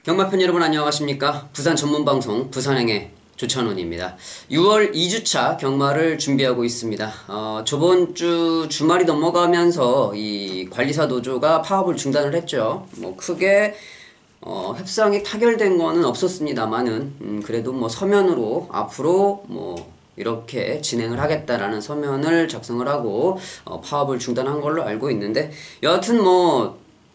경마편 여러분 안녕하십니까? 부산 전문방송 부산행의 조찬원입니다. 6월 2주차 경마를 준비하고 있습니다. 저번 주 주말이 넘어가면서 이 관리사 노조가 파업을 중단을 했죠. 크게 협상이 타결된 거는 없었습니다만은 그래도 서면으로 앞으로 이렇게 진행을 하겠다라는 서면을 작성을 하고 파업을 중단한 걸로 알고 있는데, 여하튼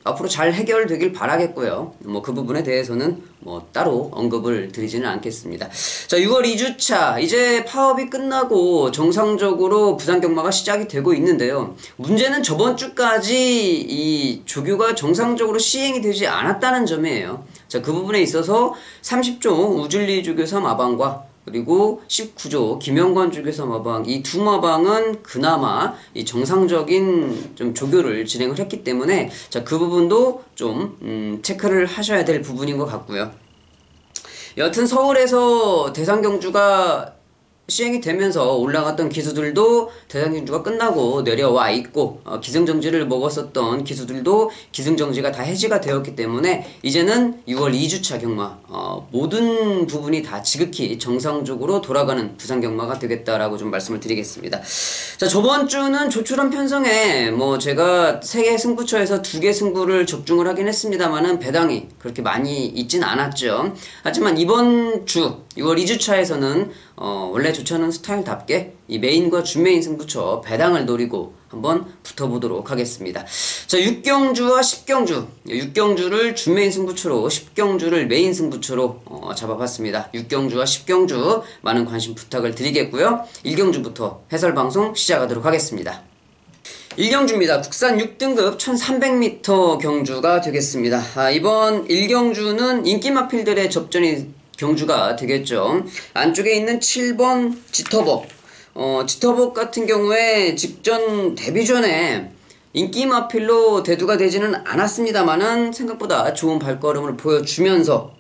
앞으로 잘 해결되길 바라겠고요. 그 부분에 대해서는 따로 언급을 드리지는 않겠습니다. 자, 6월 2주차 이제 파업이 끝나고 정상적으로 부산 경마가 시작이 되고 있는데요. 문제는 저번 주까지 이 조교가 정상적으로 시행이 되지 않았다는 점이에요. 자, 그 부분에 있어서 30조 우줄리 조교사 마방과 그리고 19조 김영관 조교사 마방, 이 두 마방은 그나마 이 정상적인 좀 조교를 진행을 했기 때문에 자, 그 부분도 좀 체크를 하셔야 될 부분인 것 같고요. 여튼 서울에서 대상경주가 시행이 되면서 올라갔던 기수들도 대상경주가 끝나고 내려와 있고, 기승정지를 먹었었던 기수들도 기승정지가 다 해지가 되었기 때문에 이제는 6월 2주차 경마 모든 부분이 다 지극히 정상적으로 돌아가는 부산 경마가 되겠다라고 좀 말씀을 드리겠습니다. 자, 저번 주는 조촐한 편성에 제가 3개 승부처에서 2개 승부를 적중을 하긴 했습니다만은 배당이 그렇게 많이 있진 않았죠. 하지만 이번 주 6월 2주차에서는 원래 조찬원 스타일답게 이 메인과 준메인 승부처 배당을 노리고 한번 붙어보도록 하겠습니다. 자, 6경주와 10경주, 6경주를 준메인 승부처로 10경주를 메인 승부처로 잡아봤습니다. 6경주와 10경주 많은 관심 부탁을 드리겠고요. 1경주부터 해설방송 시작하도록 하겠습니다. 1경주입니다. 국산 6등급 1300m 경주가 되겠습니다. 이번 1경주는 인기마필들의 접전이 경주가 되겠죠. 안쪽에 있는 7번 지터벅, 지터벅 같은 경우에 직전 데뷔전에 인기마필로 대두가 되지는 않았습니다만은 생각보다 좋은 발걸음을 보여주면서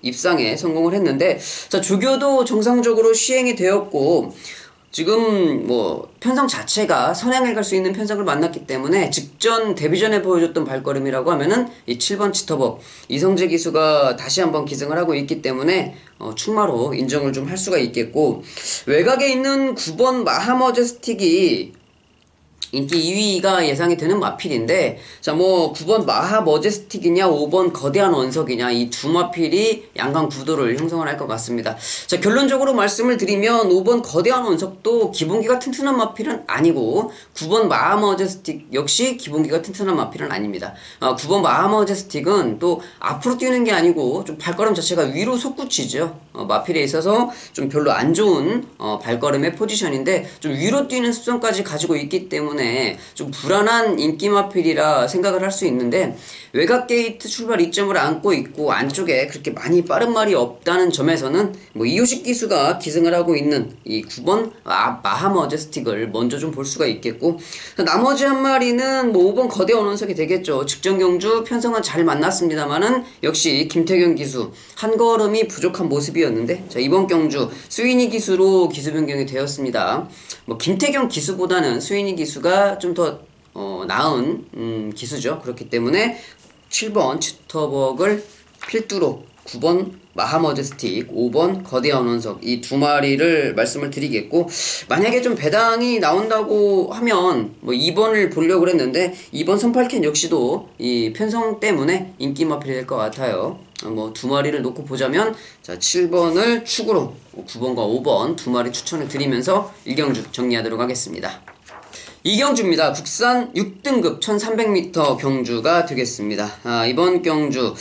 입상에 성공을 했는데, 자, 조교도 정상적으로 시행이 되었고 지금 편성 자체가 선행을 갈 수 있는 편성을 만났기 때문에 직전 데뷔전에 보여줬던 발걸음이라고 하면은 이 7번 치터벅 이성재 기수가 다시 한번 기승을 하고 있기 때문에 출마로 인정을 좀 할 수가 있겠고, 외곽에 있는 9번 마하머제스틱이 인기 2위가 예상이 되는 마필인데, 자, 9번 마하머제스틱이냐 5번 거대한 원석이냐 이 두 마필이 양강 구도를 형성을 할 것 같습니다. 자, 결론적으로 말씀을 드리면 5번 거대한 원석도 기본기가 튼튼한 마필은 아니고 9번 마하머제스틱 역시 기본기가 튼튼한 마필은 아닙니다. 9번 마하머제스틱은 또 앞으로 뛰는 게 아니고 좀 발걸음 자체가 위로 솟구치죠. 마필에 있어서 좀 별로 안 좋은 발걸음의 포지션인데 좀 위로 뛰는 습성까지 가지고 있기 때문에 좀 불안한 인기마필이라 생각을 할 수 있는데, 외곽 게이트 출발 이점을 안고 있고 안쪽에 그렇게 많이 빠른 말이 없다는 점에서는 이호식 기수가 기승을 하고 있는 이 9번 마하머제스틱을 먼저 좀 볼 수가 있겠고, 나머지 한 마리는 5번 거대한 원석이 되겠죠. 직전 경주 편성은 잘 만났습니다만은 역시 김태경 기수 한 걸음이 부족한 모습이었는데, 자, 이번 경주 스위니 기수로 기수 변경이 되었습니다. 김태경 기수보다는 스위니 기수가 좀 더 나은 기수죠. 그렇기 때문에 7번 치터벅을 필두로 9번 마하머제스틱, 5번 거대한 원석 이 두 마리를 말씀을 드리겠고, 만약에 좀 배당이 나온다고 하면 2번을 보려고 했는데 2번 선팔캔 역시도 이 편성 때문에 인기마필이 될 것 같아요. 두 마리를 놓고 보자면, 자, 7번을 축으로 9번과 5번 두 마리 추천을 드리면서 1경주 정리하도록 하겠습니다. 2경주입니다. 국산 6등급 1300m 경주가 되겠습니다. 이번 경주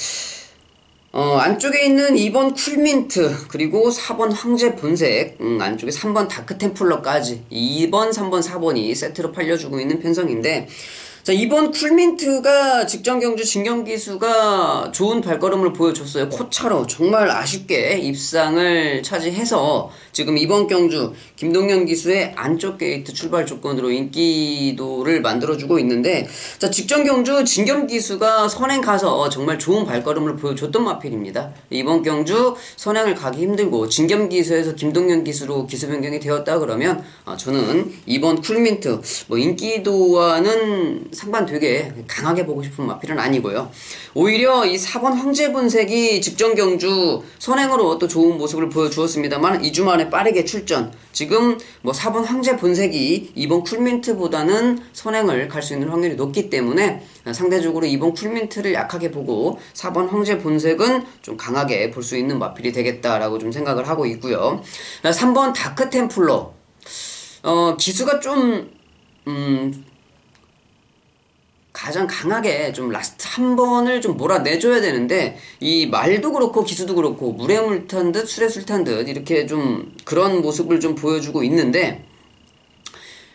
안쪽에 있는 2번 쿨민트 그리고 4번 황제 본색, 안쪽에 3번 다크템플러까지 2번, 3번, 4번이 세트로 팔려주고 있는 편성인데, 자, 이번 쿨민트가 직전 경주 진경 기수가 좋은 발걸음을 보여줬어요. 코차로 정말 아쉽게 입상을 차지해서 지금 이번 경주 김동현 기수의 안쪽 게이트 출발 조건으로 인기도를 만들어주고 있는데, 자, 직전 경주 진경 기수가 선행 가서 정말 좋은 발걸음을 보여줬던 마필입니다. 이번 경주 선행을 가기 힘들고 진경 기수에서 김동현 기수로 기수 변경이 되었다 그러면 저는 이번 쿨민트 인기도와는 상반 되게 강하게 보고 싶은 마필은 아니고요. 오히려 이 4번 황제분색이 직전 경주 선행으로 또 좋은 모습을 보여주었습니다만 2주 만에 빠르게 출전. 지금 뭐 4번 황제분색이 이번 쿨민트보다는 선행을 갈 수 있는 확률이 높기 때문에 상대적으로 이번 쿨민트를 약하게 보고 4번 황제분색은 좀 강하게 볼 수 있는 마필이 되겠다라고 좀 생각을 하고 있고요. 3번 다크템플러. 기수가 좀 가장 강하게 좀 라스트 한 번을 좀 몰아내줘야 되는데 이 말도 그렇고 기수도 그렇고 물에 물 탄 듯 술에 술 탄 듯 이렇게 좀 그런 모습을 좀 보여주고 있는데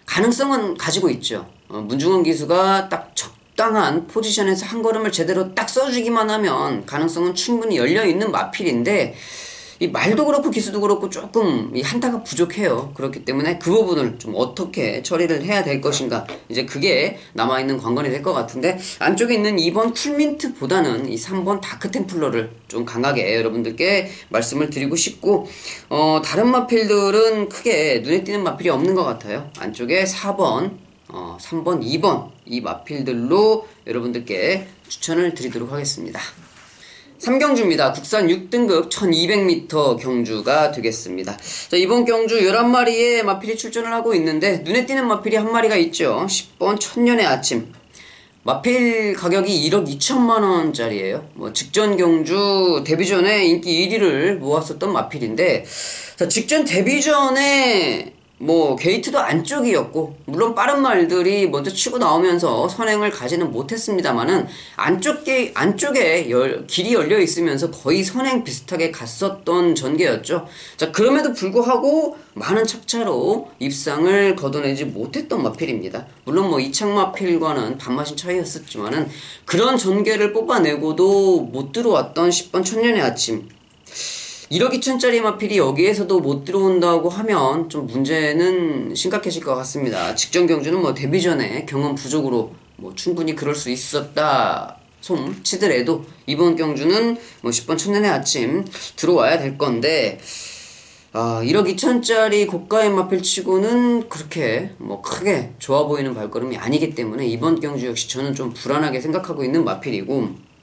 가능성은 가지고 있죠. 문중원 기수가 딱 적당한 포지션에서 한 걸음을 제대로 딱 써주기만 하면 가능성은 충분히 열려있는 마필인데 이 말도 그렇고 기수도 그렇고 조금 이 한타가 부족해요. 그렇기 때문에 그 부분을 좀 어떻게 처리를 해야 될 것인가, 이제 그게 남아있는 관건이 될 것 같은데, 안쪽에 있는 2번 쿨민트보다는 이 3번 다크템플러를 좀 강하게 여러분들께 말씀을 드리고 싶고, 다른 마필들은 크게 눈에 띄는 마필이 없는 것 같아요. 안쪽에 4번 3번, 2번 이 마필들로 여러분들께 추천을 드리도록 하겠습니다. 3경주입니다. 국산 6등급 1200m 경주가 되겠습니다. 자, 이번 경주 11마리의 마필이 출전을 하고 있는데 눈에 띄는 마필이 한 마리가 있죠. 10번 천년의 아침. 마필 가격이 1억 2천만원짜리예요. 직전 경주 데뷔전에 인기 1위를 모았었던 마필인데, 자, 직전 데뷔전에 게이트도 안쪽이었고, 물론 빠른 말들이 먼저 치고 나오면서 선행을 가지는 못했습니다만은, 안쪽에 길이 열려 있으면서 거의 선행 비슷하게 갔었던 전개였죠. 자, 그럼에도 불구하고 많은 착차로 입상을 거둬내지 못했던 마필입니다. 물론 이창 마필과는 반마신 차이였었지만은, 그런 전개를 뽑아내고도 못 들어왔던 10번 천년의 아침. 1억 2천짜리 마필이 여기에서도 못 들어온다고 하면 좀 문제는 심각해질 것 같습니다. 직전 경주는 데뷔 전에 경험 부족으로 충분히 그럴 수 있었다 솜 치더라도 이번 경주는 10번 천년의 아침 들어와야 될 건데, 1억 2천짜리 고가의 마필 치고는 그렇게 크게 좋아 보이는 발걸음이 아니기 때문에 이번 경주 역시 저는 좀 불안하게 생각하고 있는 마필이고,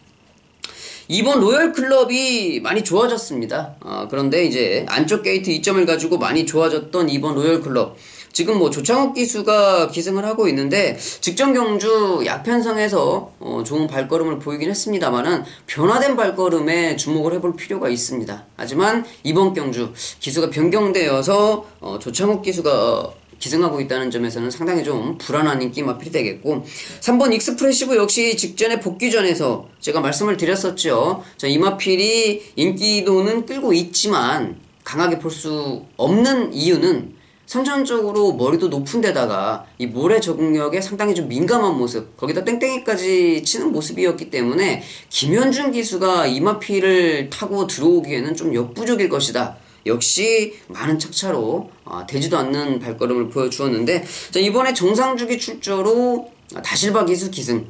이번 로열클럽이 많이 좋아졌습니다. 그런데 이제 안쪽 게이트 2점을 가지고 많이 좋아졌던 이번 로열클럽, 지금 조창욱 기수가 기승을 하고 있는데 직전 경주 약편성에서 좋은 발걸음을 보이긴 했습니다만은 변화된 발걸음에 주목을 해볼 필요가 있습니다. 하지만 이번 경주 기수가 변경되어서 조창욱 기수가 기승하고 있다는 점에서는 상당히 좀 불안한 인기 마필이 되겠고, 3번 익스프레시브 역시 직전에 복귀전에서 제가 말씀을 드렸었죠. 이 마필이 인기도는 끌고 있지만 강하게 볼 수 없는 이유는 선천적으로 머리도 높은 데다가 이 모래 적응력에 상당히 좀 민감한 모습, 거기다 땡땡이까지 치는 모습이었기 때문에 김현준 기수가 이 마필을 타고 들어오기에는 좀 역부족일 것이다. 역시 많은 착차로 되지도 않는 발걸음을 보여주었는데, 자, 이번에 정상주기 출조로 다실바 기수 기승,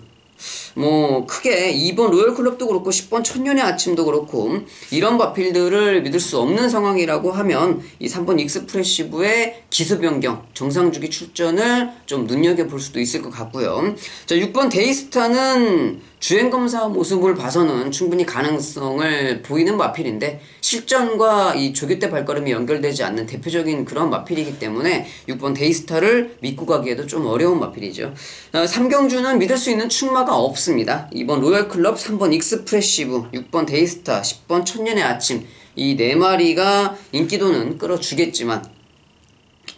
크게 2번 로열클럽도 그렇고 10번 천년의 아침도 그렇고 이런 마필들을 믿을 수 없는 상황이라고 하면 이 3번 익스프레시브의 기수 변경, 정상주기 출전을 좀 눈여겨볼 수도 있을 것 같고요. 자, 6번 데이스타는 주행검사 모습을 봐서는 충분히 가능성을 보이는 마필인데 실전과 이 조교대 발걸음이 연결되지 않는 대표적인 그런 마필이기 때문에 6번 데이스타를 믿고 가기에도 좀 어려운 마필이죠. 3경주는 믿을 수 있는 충마가 없습니다. 2번 로열클럽, 3번 익스프레시브, 6번 데이스타, 10번 천년의 아침, 이 4마리가 인기도는 끌어주겠지만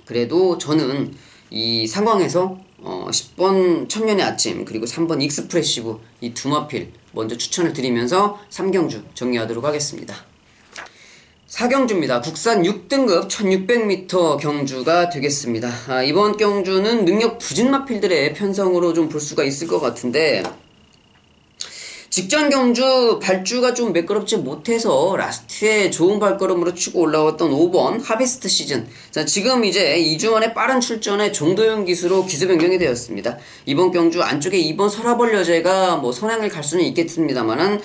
그래도 저는 이 상황에서 10번 천년의 아침 그리고 3번 익스프레시브 이 두 마필 먼저 추천을 드리면서 3경주 정리하도록 하겠습니다. 4경주입니다. 국산 6등급 1600m 경주가 되겠습니다. 이번 경주는 능력 부진 마필들의 편성으로 좀 볼 수가 있을 것 같은데, 직전 경주 발주가 좀 매끄럽지 못해서 라스트에 좋은 발걸음으로 치고 올라왔던 5번 하베스트 시즌. 자, 지금 이제 2주 만에 빠른 출전에 정도윤 기수로 기수 변경이 되었습니다. 이번 경주 안쪽에 2번 설화벌려제가 선행을 갈 수는 있겠습니다만은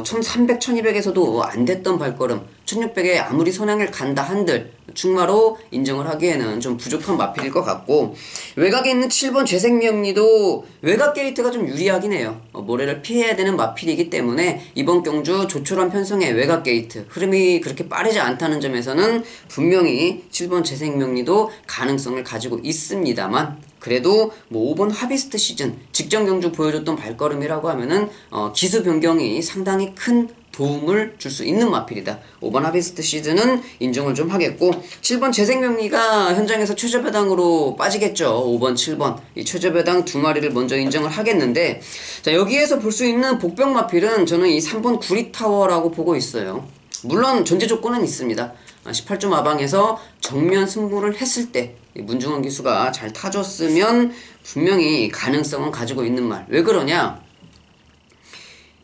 1300, 1200에서도 안 됐던 발걸음, 1600에 아무리 선행을 간다 한들 충마로 인정을 하기에는 좀 부족한 마필일 것 같고, 외곽에 있는 7번 재생명리도 외곽 게이트가 좀 유리하긴 해요. 모래를 피해야 되는 마필이기 때문에 이번 경주 조촐한 편성의 외곽 게이트 흐름이 그렇게 빠르지 않다는 점에서는 분명히 7번 재생명리도 가능성을 가지고 있습니다만, 그래도 뭐 5번 하비스트 시즌 직전 경주 보여줬던 발걸음이라고 하면은 기수 변경이 상당히 큰 도움을 줄 수 있는 마필이다. 5번 하비스트 시즌은 인정을 좀 하겠고, 7번 재생명리가 현장에서 최저배당으로 빠지겠죠. 5번, 7번 이 최저배당 두 마리를 먼저 인정을 하겠는데, 자, 여기에서 볼 수 있는 복병 마필은 저는 이 3번 구리타워라고 보고 있어요. 물론 전제 조건은 있습니다. 18점 아방에서 정면 승부를 했을 때 문중원 기수가 잘 타줬으면 분명히 가능성은 가지고 있는 말. 왜 그러냐?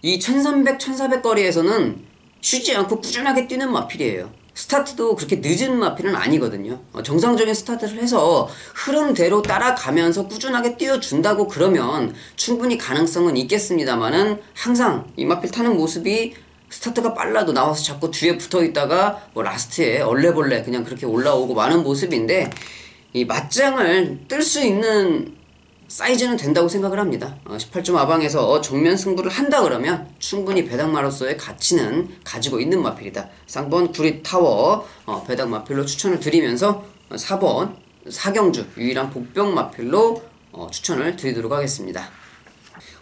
이 1300, 1400 거리에서는 쉬지 않고 꾸준하게 뛰는 마필이에요. 스타트도 그렇게 늦은 마필은 아니거든요. 정상적인 스타트를 해서 흐름대로 따라가면서 꾸준하게 뛰어준다고 그러면 충분히 가능성은 있겠습니다만은, 항상 이 마필 타는 모습이 스타트가 빨라도 나와서 자꾸 뒤에 붙어있다가 뭐 라스트에 얼레벌레 그냥 그렇게 올라오고 마는 모습인데, 이 맞짱을 뜰 수 있는 사이즈는 된다고 생각을 합니다. 18점 아방에서 정면 승부를 한다 그러면 충분히 배당마로서의 가치는 가지고 있는 마필이다. 쌍번 구리타워 배당 마필로 추천을 드리면서 4번 4경주 유일한 복병 마필로 추천을 드리도록 하겠습니다.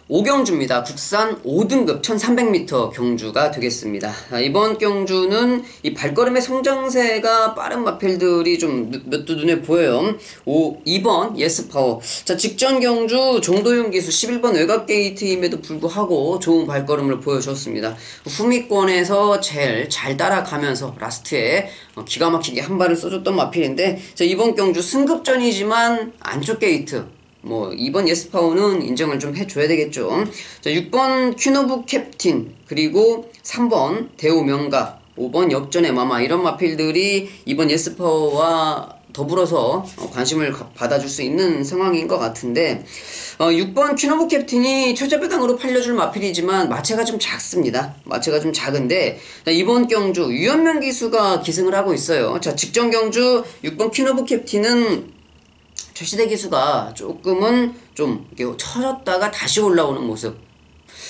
5경주입니다. 국산 5등급 1300m 경주가 되겠습니다. 이번 경주는 이 발걸음의 성장세가 빠른 마필들이 좀 몇 두 눈에 보여요. 2번 예스파워. 자, 직전 경주 정도윤 기수 11번 외곽 게이트임에도 불구하고 좋은 발걸음을 보여줬습니다. 후미권에서 제일 잘 따라가면서 라스트에 기가 막히게 한 발을 써줬던 마필인데, 자, 이번 경주 승급전이지만 안쪽 게이트 뭐 2번 예스파워는 인정을 좀 해줘야 되겠죠. 자, 6번 퀸오브 캡틴, 그리고 3번 대우명가, 5번 역전의 마마, 이런 마필들이 이번 예스파워와 더불어서 관심을 받아줄 수 있는 상황인 것 같은데, 6번 퀸오브 캡틴이 최저배당으로 팔려줄 마필이지만 마체가 좀 작습니다. 마체가 좀 작은데, 이번 경주 유현명 기수가 기승을 하고 있어요. 자, 직전 경주 6번 퀸오브 캡틴은 최시대 기수가 조금은 좀 처졌다가 다시 올라오는 모습.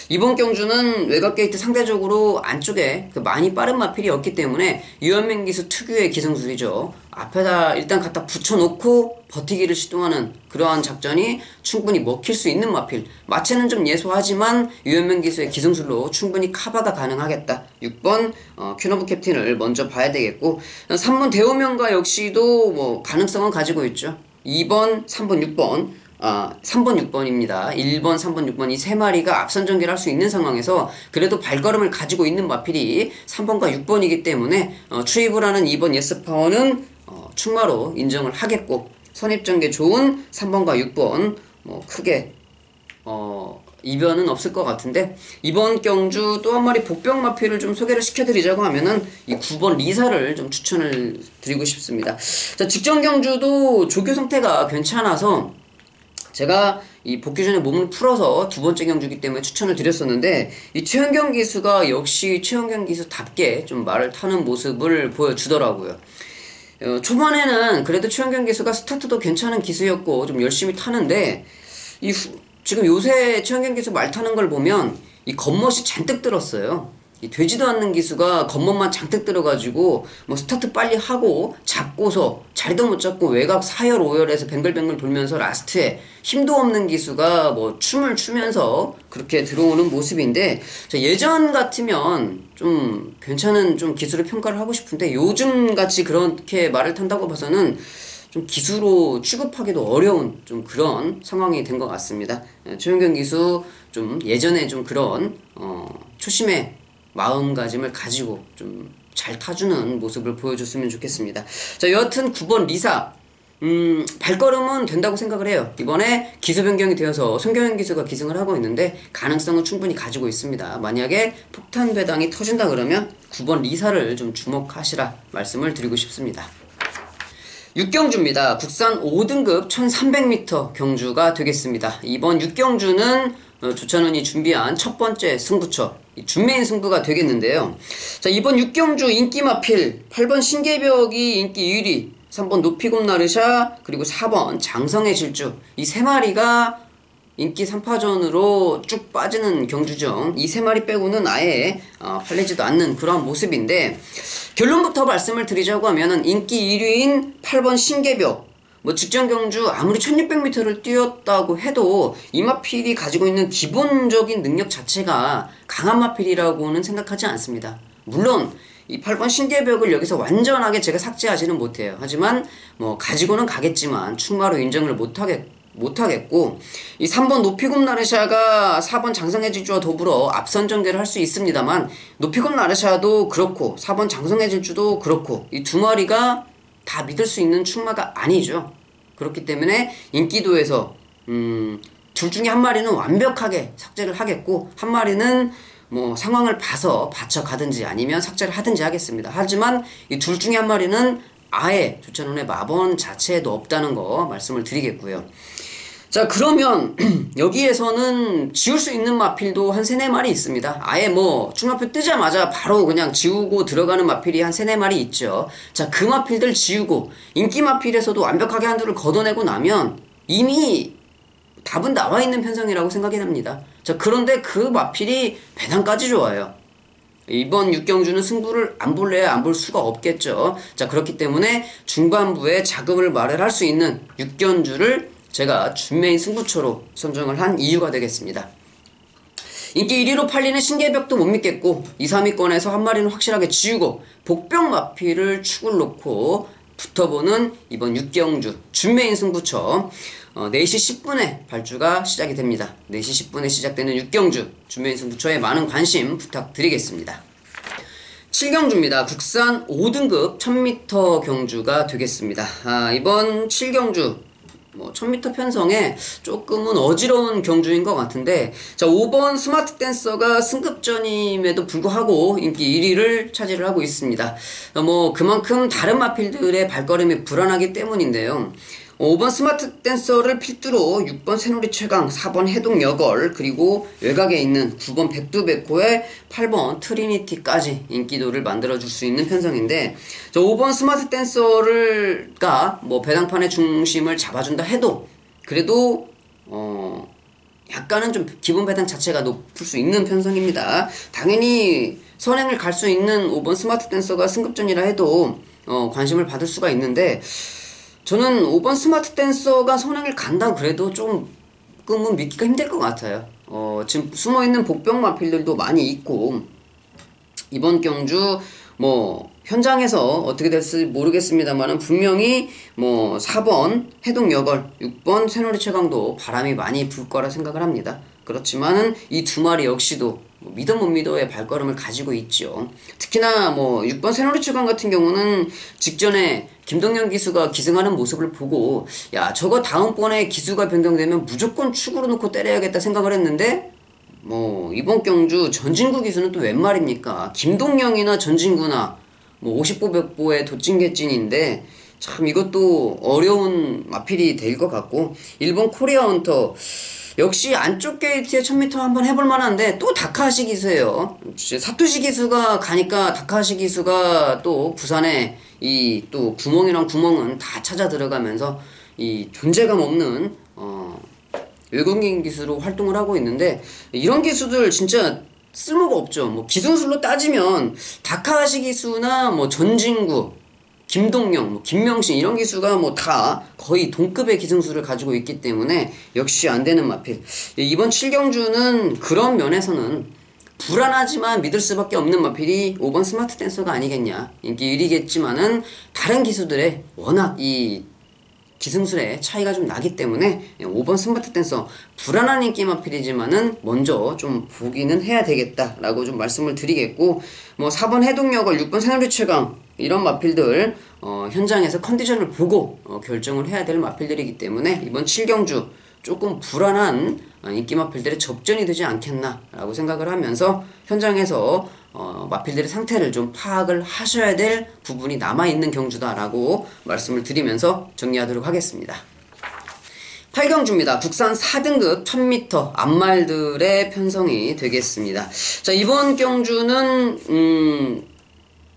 이번 경주는 외곽 게이트 상대적으로 안쪽에 많이 빠른 마필이었기 때문에 유현명 기수 특유의 기승술이죠. 앞에다 일단 갖다 붙여놓고 버티기를 시도하는 그러한 작전이 충분히 먹힐 수 있는 마필. 마체는 좀 예소하지만 유현명 기수의 기승술로 충분히 커버가 가능하겠다. 6번 퀸오브 캡틴을 먼저 봐야 되겠고, 3번 대우명가 역시도 뭐 가능성은 가지고 있죠. 2번, 3번, 6번, 3번, 6번입니다. 1번, 3번, 6번 이 세 마리가 앞선 전개를 할 수 있는 상황에서 그래도 발걸음을 가지고 있는 마필이 3번과 6번이기 때문에 추입을 하는 2번 예스파워는 충마로 인정을 하겠고, 선입전개 좋은 3번과 6번 뭐 크게 이변은 없을 것 같은데, 이번 경주 또 한 마리 복병 마필을 좀 소개를 시켜드리자고 하면은 이 9번 리사를 좀 추천을 드리고 싶습니다. 자, 직전 경주도 조교 상태가 괜찮아서 제가 이 복귀 전에 몸을 풀어서 두 번째 경주기 때문에 추천을 드렸었는데, 이 최은경 기수가 역시 최은경 기수답게 좀 말을 타는 모습을 보여주더라고요. 초반에는 그래도 최은경 기수가 스타트도 괜찮은 기수였고 좀 열심히 타는데, 지금 요새 최은경 기수 말 타는 걸 보면 이 겉멋이 잔뜩 들었어요. 이 되지도 않는 기수가 겉멋만 잔뜩 들어가지고 뭐 스타트 빨리 하고 잡고서 자리도 못 잡고 외곽 4열 5열에서 뱅글뱅글 돌면서 라스트에 힘도 없는 기수가 뭐 춤을 추면서 그렇게 들어오는 모습인데, 예전 같으면 좀 괜찮은 좀 기수를 평가를 하고 싶은데, 요즘 같이 그렇게 말을 탄다고 봐서는 좀 기수로 취급하기도 어려운 좀 그런 상황이 된 것 같습니다. 최은경 기수 좀 예전에 좀 그런 초심의 마음가짐을 가지고 좀 잘 타주는 모습을 보여줬으면 좋겠습니다. 자, 여하튼 9번 리사, 발걸음은 된다고 생각을 해요. 이번에 기수 변경이 되어서 손경현 기수가 기승을 하고 있는데 가능성은 충분히 가지고 있습니다. 만약에 폭탄 배당이 터진다 그러면 9번 리사를 좀 주목하시라 말씀을 드리고 싶습니다. 6경주입니다. 국산 5등급 1300m 경주가 되겠습니다. 이번 6경주는 조찬원이 준비한 첫 번째 승부처 준메인 승부가 되겠는데요. 자, 이번 6경주 인기 마필 8번 신계벽이 인기 1위, 3번 노피곰 나르샤, 그리고 4번 장성의 질주, 이 세 마리가 인기 3파전으로 쭉 빠지는 경주죠. 이 세 마리 빼고는 아예 팔리지도 않는 그런 모습인데, 결론부터 말씀을 드리자고 하면은 인기 1위인 8번 신계벽, 뭐 직전 경주 아무리 1600m를 뛰었다고 해도 이 마필이 가지고 있는 기본적인 능력 자체가 강한 마필이라고는 생각하지 않습니다. 물론 이 8번 신계벽을 여기서 완전하게 제가 삭제하지는 못해요. 하지만 뭐 가지고는 가겠지만 충마로 인정을 못하겠고, 이 3번 노피곰 나르샤가 4번 장성의 질주와 더불어 앞선 전개를 할 수 있습니다만, 노피곰 나르샤도 그렇고 4번 장성의 질주도 그렇고 이 두 마리가 다 믿을 수 있는 충마가 아니죠. 그렇기 때문에 인기도에서 둘 중에 한 마리는 완벽하게 삭제를 하겠고, 한 마리는 뭐 상황을 봐서 받쳐가든지 아니면 삭제를 하든지 하겠습니다. 하지만 이 둘 중에 한 마리는 아예 조찬원의 마번 자체에도 없다는 거 말씀을 드리겠고요. 자, 그러면 여기에서는 지울 수 있는 마필도 한 3-4마리 있습니다. 아예 뭐 충마표 뜨자마자 바로 그냥 지우고 들어가는 마필이 한 3-4마리 있죠. 자, 그 마필들 지우고 인기 마필에서도 완벽하게 한두를 걷어내고 나면 이미 답은 나와 있는 편성이라고 생각이 납니다. 자, 그런데 그 마필이 배당까지 좋아요. 이번 6경주는 승부를 안 볼래야 안 볼 수가 없겠죠. 자, 그렇기 때문에 중반부에 자금을 마련할 수 있는 6경주를 제가 준메인 승부처로 선정을 한 이유가 되겠습니다. 인기 1위로 팔리는 신계벽도 못 믿겠고 2, 3위권에서 한 마리는 확실하게 지우고 복병 마필을 축을 놓고 붙어보는 이번 6경주 준메인 승부처, 4시 10분에 발주가 시작이 됩니다. 4시 10분에 시작되는 6경주 준메인 승부처에 많은 관심 부탁드리겠습니다. 7경주입니다. 국산 5등급 1000m 경주가 되겠습니다. 이번 7경주 1000m 편성에 조금은 어지러운 경주인 것 같은데, 자, 5번 스마트 댄서가 승급전임에도 불구하고 인기 1위를 차지를 하고 있습니다. 그만큼 다른 마필들의 발걸음이 불안하기 때문인데요. 5번 스마트 댄서를 필두로 6번 새누리 최강, 4번 해동 여걸, 그리고 외곽에 있는 9번 백두백호에 8번 트리니티까지 인기도를 만들어줄 수 있는 편성인데, 저 5번 스마트 댄서가 배당판의 중심을 잡아준다 해도 그래도 약간은 좀 기본 배당 자체가 높을 수 있는 편성입니다. 당연히 선행을 갈 수 있는 5번 스마트 댄서가 승급전이라 해도 관심을 받을 수가 있는데, 저는 5번 스마트 댄서가 선행을 간다 그래도 조금은 믿기가 힘들 것 같아요. 지금 숨어있는 복병 마필들도 많이 있고, 이번 경주 현장에서 어떻게 될지 모르겠습니다만은 분명히 4번 해동 여걸, 6번 새누리 최강도 바람이 많이 불 거라 생각을 합니다. 그렇지만은 이 두 마리 역시도 믿어 못 믿어의 발걸음을 가지고 있죠. 특히나 6번 새누리 최강 같은 경우는 직전에 김동현 기수가 기승하는 모습을 보고, 야, 저거 다음번에 기수가 변경되면 무조건 축으로 놓고 때려야겠다 생각을 했는데, 이번 경주 전진구 기수는 또 웬 말입니까? 김동영이나 전진구나 50보 100보의 도찐개찐인데, 참 이것도 어려운 마필이 될 것 같고, 일본 코리아 헌터 역시 안쪽 게이트에 1000m 한번 해볼 만한데 또 다카하시 기수예요. 사토시 기수가 가니까 다카하시 기수가 또 부산에 이 또 구멍이랑 구멍은 다 찾아 들어가면서 이 존재감 없는 외국인 기수로 활동을 하고 있는데, 이런 기수들 진짜 쓸모가 없죠. 기승술로 따지면 다카하시 기수나 전진구, 김동영, 김명신 이런 기수가 다 거의 동급의 기승술을 가지고 있기 때문에 역시 안 되는 마필. 이번 7경주는 그런 면에서는 불안하지만 믿을 수밖에 없는 마필이 5번 스마트 댄서가 아니겠냐. 인기 1위겠지만은 다른 기수들의 워낙 이 기승술의 차이가 좀 나기 때문에 5번 스마트 댄서 불안한 인기 마필이지만은 먼저 좀 보기는 해야 되겠다라고 좀 말씀을 드리겠고, 4번 해동여걸, 6번 새누리 최강 이런 마필들 현장에서 컨디션을 보고 결정을 해야 될 마필들이기 때문에 이번 7경주 조금 불안한 인기 마필들의 접전이 되지 않겠나라고 생각을 하면서 현장에서 마필들의 상태를 좀 파악을 하셔야 될 부분이 남아있는 경주다라고 말씀을 드리면서 정리하도록 하겠습니다. 8경주입니다. 국산 4등급 1000m 앞말들의 편성이 되겠습니다. 자, 이번 경주는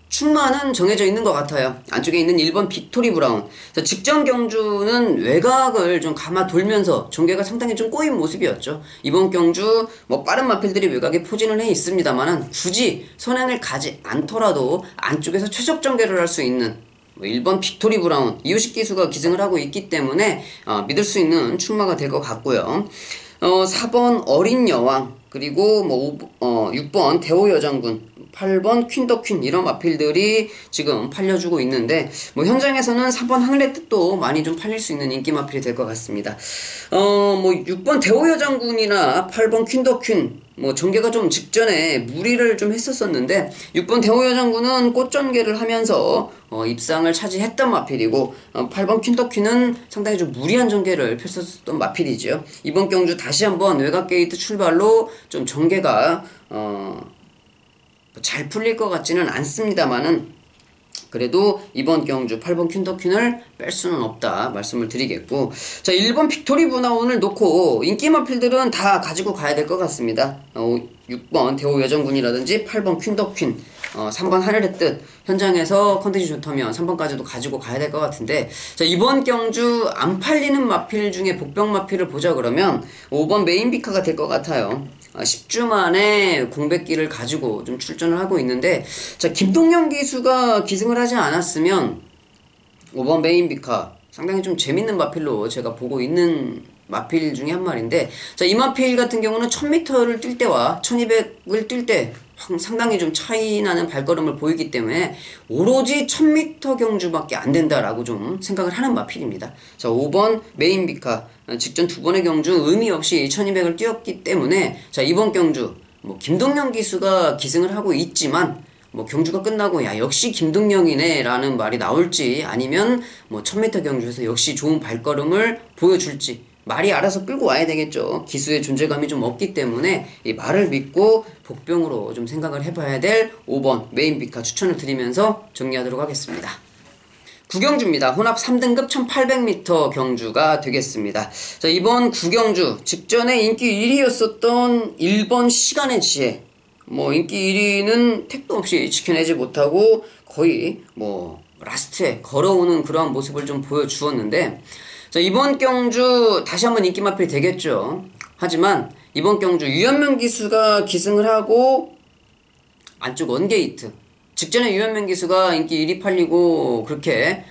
충마는 정해져 있는 것 같아요. 안쪽에 있는 1번 빅토리 브라운. 자, 직전 경주는 외곽을 좀 감아 돌면서 전개가 상당히 좀 꼬인 모습이었죠. 이번 경주 뭐 빠른 마필들이 외곽에 포진을 해 있습니다만은 굳이 선행을 가지 않더라도 안쪽에서 최적 전개를 할 수 있는 1번 빅토리 브라운 이호식 기수가 기승을 하고 있기 때문에 믿을 수 있는 충마가 될 것 같고요. 4번 어린 여왕, 그리고 6번 대호 여장군, 8번 퀸 더 퀸, 이런 마필들이 지금 팔려주고 있는데 뭐 현장에서는 3번 하늘의 뜻도 많이 좀 팔릴 수 있는 인기 마필이 될 것 같습니다. 6번 대호 여장군이나 8번 퀸 더 퀸, 전개가 좀 직전에 무리를 좀 했었었는데 6번 대호 여장군은 꽃전개를 하면서 입상을 차지했던 마필이고 8번 퀸 더 퀸은 상당히 좀 무리한 전개를 펼쳤었던 마필이죠. 이번 경주 다시 한번 외곽 게이트 출발로 좀 전개가 잘 풀릴 것 같지는 않습니다만은 그래도 이번 경주 8번 퀸 더 퀸을 뺄 수는 없다 말씀을 드리겠고, 자, 1번 빅토리 브라운을 놓고 인기 마필들은 다 가지고 가야 될 것 같습니다. 6번 대호 여정군이라든지 8번 퀸 더 퀸, 3번 하늘의 뜻, 현장에서 컨디션이 좋다면 3번까지도 가지고 가야 될 것 같은데, 자, 이번 경주 안 팔리는 마필 중에 복병 마필을 보자 그러면 5번 메인비카가 될 것 같아요. 10주 만에 공백기를 가지고 좀 출전을 하고 있는데, 자, 김동영 기수가 기승을 하지 않았으면 5번 메인비카 상당히 좀 재밌는 마필로 제가 보고 있는 마필 중에 한 마리인데, 자, 이 마필 같은 경우는 1000m를 뛸 때와 1200을 뛸 때 상당히 좀 차이 나는 발걸음을 보이기 때문에 오로지 1000m 경주밖에 안 된다라고 좀 생각을 하는 마필입니다. 자, 5번 메인비카 직전 두 번의 경주 의미 없이 1200을 뛰었기 때문에, 자, 이번 경주 김동영 기수가 기승을 하고 있지만 경주가 끝나고 야 역시 김동영이네 라는 말이 나올지, 아니면 1000m 경주에서 역시 좋은 발걸음을 보여줄지 말이 알아서 끌고 와야 되겠죠. 기수의 존재감이 좀 없기 때문에 이 말을 믿고 복병으로 좀 생각을 해봐야 될 5번 메인비카 추천을 드리면서 정리하도록 하겠습니다. 9경주입니다. 혼합 3등급 1800m 경주가 되겠습니다. 자, 이번 9경주 직전에 인기 1위였었던 1번 시간의 지혜, 인기 1위는 택도 없이 지켜내지 못하고 거의 라스트에 걸어오는 그러한 모습을 좀 보여주었는데, 자, 이번 경주 다시 한번 인기 마필이 되겠죠. 하지만 이번 경주 유현명 기수가 기승을 하고 안쪽 원게이트, 직전에 유현명 기수가 인기 1위 팔리고 그렇게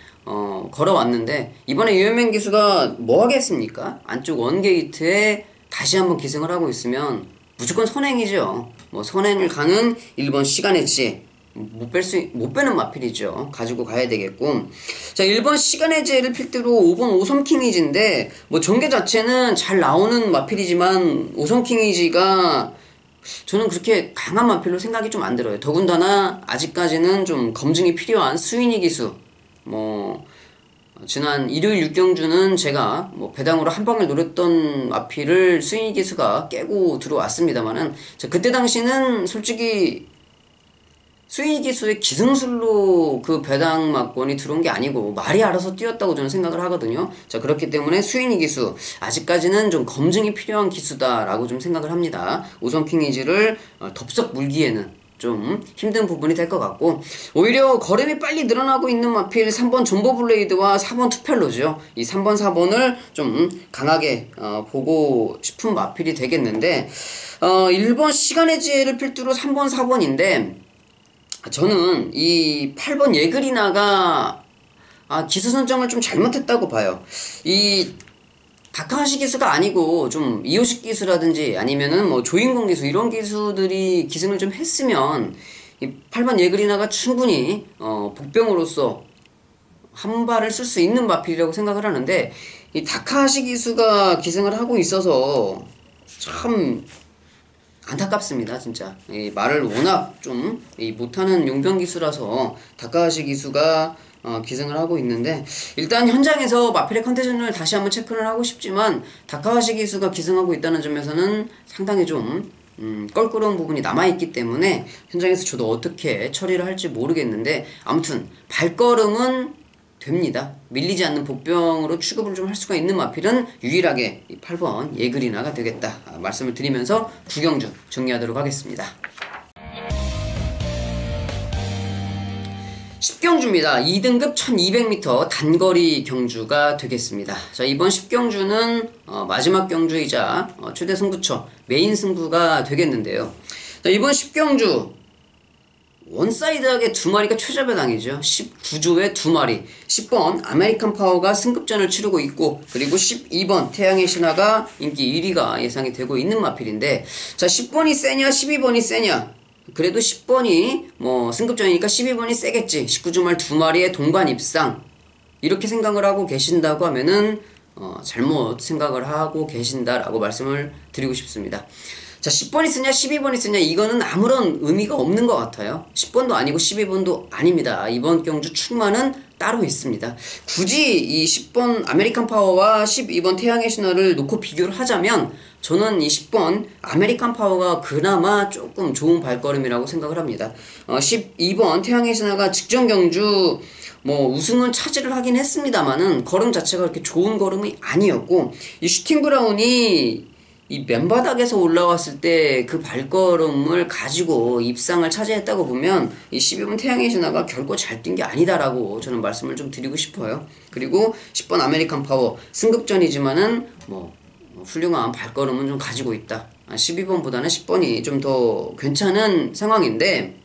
걸어왔는데, 이번에 유현명 기수가 뭐 하겠습니까? 안쪽 원게이트에 다시 한번 기승을 하고 있으면 무조건 선행이죠. 선행을 가는 1번 시간의 지혜, 못 빼는 마필이죠. 가지고 가야 되겠고, 자, 1번 시간의 지혜를 필두로 5번 오섬킹이지인데 전개 자체는 잘 나오는 마필이지만 오섬킹이지가 저는 그렇게 강한 마필로 생각이 좀 안 들어요. 더군다나 아직까지는 좀 검증이 필요한 수인이 기수, 지난 일요일 6경주는 제가 배당으로 한 방을 노렸던 마필을 수인이 기수가 깨고 들어왔습니다만은, 그때 당시는 솔직히 수인이 기수의 기승술로 그 배당 막권이 들어온 게 아니고 말이 알아서 뛰었다고 저는 생각을 하거든요. 자, 그렇기 때문에 수인이 기수 아직까지는 좀 검증이 필요한 기수다라고 좀 생각을 합니다. 오섬킹이지를 덥석 물기에는 좀 힘든 부분이 될 것 같고, 오히려 걸음이 빨리 늘어나고 있는 마필 3번 존버블레이드와 4번 투펠로죠. 이 3번 4번을 좀 강하게 보고 싶은 마필이 되겠는데, 1번 시간의 지혜를 필두로 3번 4번인데 저는 이 8번 예그리나가 기수 선정을 좀 잘못했다고 봐요. 이 다카하시 기수가 아니고 좀 이호식 기수라든지 아니면은 조인공 기수, 이런 기수들이 기승을 좀 했으면 이 8번 예그리나가 충분히 복병으로서 한 발을 쓸 수 있는 마필이라고 생각을 하는데, 이 다카하시 기수가 기승을 하고 있어서 참 안타깝습니다. 진짜 이 말을 워낙 좀 못하는 용병 기수라서 다카하시 기수가 기승을 하고 있는데, 일단 현장에서 마필의 컨디션을 다시 한번 체크를 하고 싶지만 다카하시 기수가 기승하고 있다는 점에서는 상당히 좀 껄끄러운 부분이 남아있기 때문에 현장에서 저도 어떻게 처리를 할지 모르겠는데, 아무튼 발걸음은 됩니다. 밀리지 않는 복병으로 취급을 좀 할 수가 있는 마필은 유일하게 이 8번 예그리나가 되겠다 말씀을 드리면서 두 경주 정리하도록 하겠습니다. 10경주입니다. 2등급 1200m 단거리 경주가 되겠습니다. 자, 이번 10경주는 마지막 경주이자 최대 승부처 메인 승부가 되겠는데요. 자, 이번 10경주 원사이드하게 두 마리가 최저 배당이죠. 19조에 두 마리. 10번 아메리칸 파워가 승급전을 치르고 있고, 그리고 12번 태양의 신화가 인기 1위가 예상이 되고 있는 마필인데, 자, 10번이 세냐 12번이 세냐. 그래도 10번이 뭐 승급전이니까 12번이 세겠지. 19주 말 두 마리의 동반 입상. 이렇게 생각을 하고 계신다고 하면은 잘못 생각을 하고 계신다라고 말씀을 드리고 싶습니다. 자, 10번이 쓰냐 12번이 쓰냐 이거는 아무런 의미가 없는 것 같아요. 10번도 아니고 12번도 아닙니다. 이번 경주 출마는 따로 있습니다. 굳이 이 10번 아메리칸 파워와 12번 태양의 신화를 놓고 비교를 하자면 저는 이 10번 아메리칸 파워가 그나마 조금 좋은 발걸음이라고 생각을 합니다. 12번 태양의 신화가 직전 경주 뭐 우승은 차지를 하긴 했습니다만은 걸음 자체가 그렇게 좋은 걸음이 아니었고, 이 슈팅 브라운이 이 맨바닥에서 올라왔을 때 그 발걸음을 가지고 입상을 차지했다고 보면 이 12번 태양의 신화가 결코 잘 뛴 게 아니다라고 저는 말씀을 좀 드리고 싶어요. 그리고 10번 아메리칸 파워 승급전이지만은 뭐 훌륭한 발걸음은 좀 가지고 있다. 12번보다는 10번이 좀 더 괜찮은 상황인데,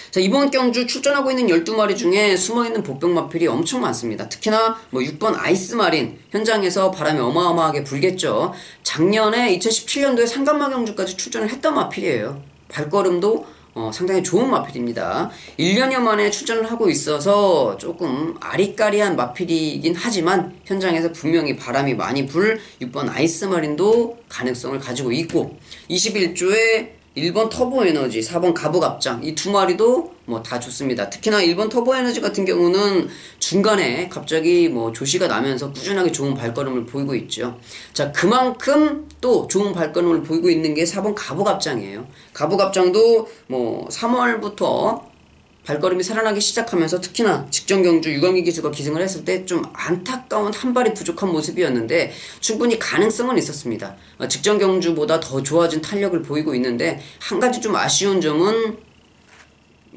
자, 이번 경주 출전하고 있는 12마리 중에 숨어있는 복병 마필이 엄청 많습니다. 특히나 뭐 6번 아이스마린 현장에서 바람이 어마어마하게 불겠죠. 작년에 2017년도에 상간마 경주까지 출전을 했던 마필이에요. 발걸음도 상당히 좋은 마필입니다. 1년여 만에 출전을 하고 있어서 조금 아리까리한 마필이긴 하지만 현장에서 분명히 바람이 많이 불 6번 아이스마린도 가능성을 가지고 있고, 21조에 1번 터보에너지, 4번 가부갑장 이 두 마리도 뭐 다 좋습니다. 특히나 1번 터보에너지 같은 경우는 중간에 갑자기 뭐 조시가 나면서 꾸준하게 좋은 발걸음을 보이고 있죠. 자, 그만큼 또 좋은 발걸음을 보이고 있는 게 4번 가부갑장이에요. 가부갑장도 뭐 3월부터 발걸음이 살아나기 시작하면서 특히나 직전 경주 유광기 기수가 기승을 했을 때 좀 안타까운 한 발이 부족한 모습이었는데 충분히 가능성은 있었습니다. 직전 경주보다 더 좋아진 탄력을 보이고 있는데, 한 가지 좀 아쉬운 점은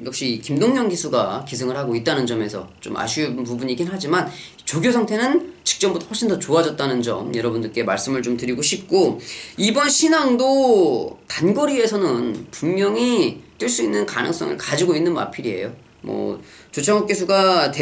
역시 김동영 기수가 기승을 하고 있다는 점에서 좀 아쉬운 부분이긴 하지만 조교 상태는 직전보다 훨씬 더 좋아졌다는 점 여러분들께 말씀을 좀 드리고 싶고, 이번 신앙도 단거리에서는 분명히 뛸 수 있는 가능성을 가지고 있는 마필이에요. 뭐 조창욱 기수가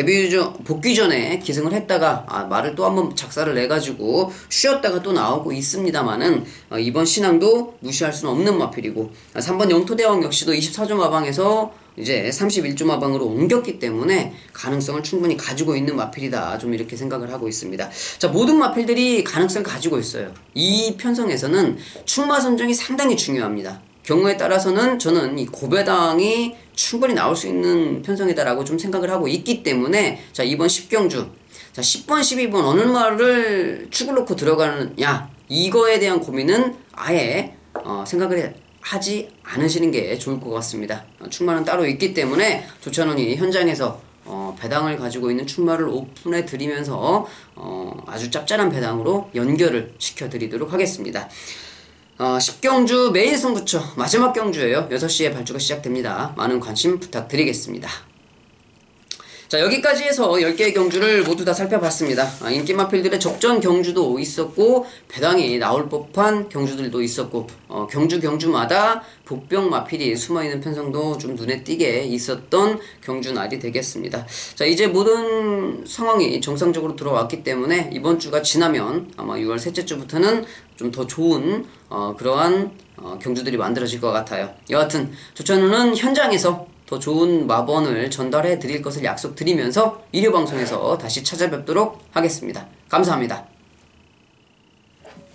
복귀 전에 기승을 했다가 말을 또 한번 작사를 내가지고 쉬었다가 또 나오고 있습니다만은 이번 신앙도 무시할 수는 없는 마필이고, 3번 영토대왕 역시도 24조 마방에서 이제 31조 마방으로 옮겼기 때문에 가능성을 충분히 가지고 있는 마필이다, 좀 이렇게 생각을 하고 있습니다. 자, 모든 마필들이 가능성을 가지고 있어요. 이 편성에서는 출마 선정이 상당히 중요합니다. 경우에 따라서는 저는 이 고배당이 충분히 나올 수 있는 편성이다라고 좀 생각을 하고 있기 때문에, 자, 이번 10경주, 자, 10번, 12번 어느 말을 축을 놓고 들어가느냐 이거에 대한 고민은 아예 생각을 하지 않으시는 게 좋을 것 같습니다. 출마는 따로 있기 때문에 조찬원이 현장에서 배당을 가지고 있는 출마를 오픈해 드리면서 아주 짭짤한 배당으로 연결을 시켜드리도록 하겠습니다. 10경주 메인 승부처 마지막 경주예요. 6시에 발주가 시작됩니다. 많은 관심 부탁드리겠습니다. 자, 여기까지 해서 10개의 경주를 모두 다 살펴봤습니다. 인기 마필들의 적전 경주도 있었고 배당이 나올 법한 경주들도 있었고, 경주마다 복병 마필이 숨어있는 편성도 좀 눈에 띄게 있었던 경주 날이 되겠습니다. 자, 이제 모든 상황이 정상적으로 들어왔기 때문에 이번 주가 지나면 아마 6월 셋째 주부터는 좀 더 좋은 그러한 경주들이 만들어질 것 같아요. 여하튼 조찬우는 현장에서 더 좋은 마번을 전달해 드릴 것을 약속드리면서 1회 방송에서 다시 찾아뵙도록 하겠습니다. 감사합니다.